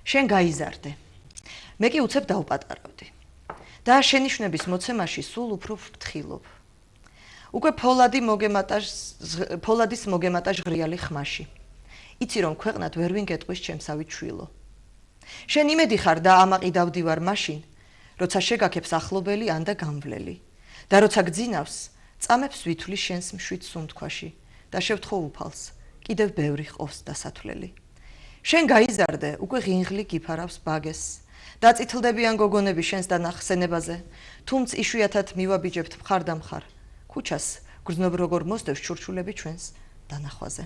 შენ გაიზარდე. მე კი უცებ დავპატარავდი. და შენიშვნების მოცემაში სულ უფრო ვფრთხილობ. უკვე ფოლადის მოგემატა ჟღრიალი ხმაში. იცი რომ ქვეყნად ვერ ვინ გეტყვის ჩემსავით შვილო. შენ იმედი ხარ და ამაყიდავდი ვარ მაშინ, როცა შეგაქებს ახლობელი ან და გამვლელი და როცა გძინავს, წამებს ვითვლი შენს მშვიდ სუნთქვაში და შევთხოვ უფალს, კიდევ ბევრი ჰყავს დასათვლელი. შენ გაიზარდე, უკვე ღინღლი გიფარავს ბაგეს. დაწითლდებიან გოგონები შენს დანახსენებაზე, თუმც იშვიათად მივაბიჯებთ მხარდამხარ. ქუჩას გრძნობ როგორ მოსდევს ჩურჩულები ჩვენს დანახვაზე.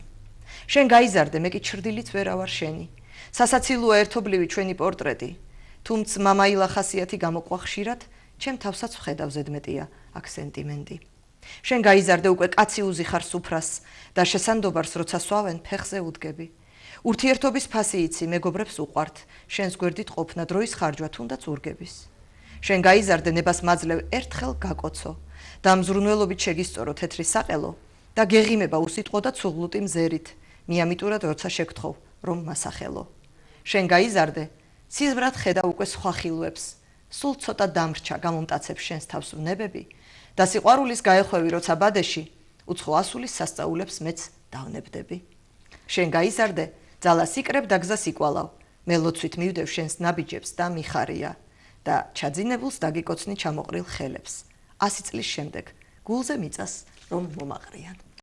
შენ გაიზარდე, მე კი ჩრდილიც ვერა ვარ შენი. სასაცილოა ერთობლივი ჩვენი პორტრეტი, თუმც მამაილა ხასიათი გამოყვა ხშირად, ჩემ თავსაც ვხედავ ზედმეტია აქ სენტიმენტი. შენ გაიზარდე, უკვე კაცი უზიხარ სუფრას და შესანდობარს როცა სვავენ ფეხზე უდგები. ურთიერთობის ფასი იცი, მეგობრებს უყვართ, შენს გვერდით ყოფნა დროის ხარჯვა თუნდაც ურგების. შენ გაიზარდე, ნებას მაძლევ ერთხელ გაკოცო და მზრუნველობით შეგისწორო თეთრი საყელო და გეღიმება უსიტყვო და ცუღლუტი მზერით, მიამიტურად როცა შეგთხოვ რომ მასახელო. შენ გაიზარდე, სიზმრად ხედავ უკვე სხვა ხილვებს, სულ ცოტა დამრჩა გამომტაცებს შენს თავს ვნებები და სიყვარულის გაეხვევი როცა ბადეში, უცხო ასულის სასწაულებს მეც დავნებდები. შენ გაიზარდე, ძალა სიკრებ და გზა სიკვალავ, მე ლოცვით მივდევ შენს ნაბიჯებს და მიხარია და ჩაძინებულს დაგიკოცნი ჩამოყრილ ხელებს. 100 წლის შემდეგ გულზე მიწას რომ მომაყრიან.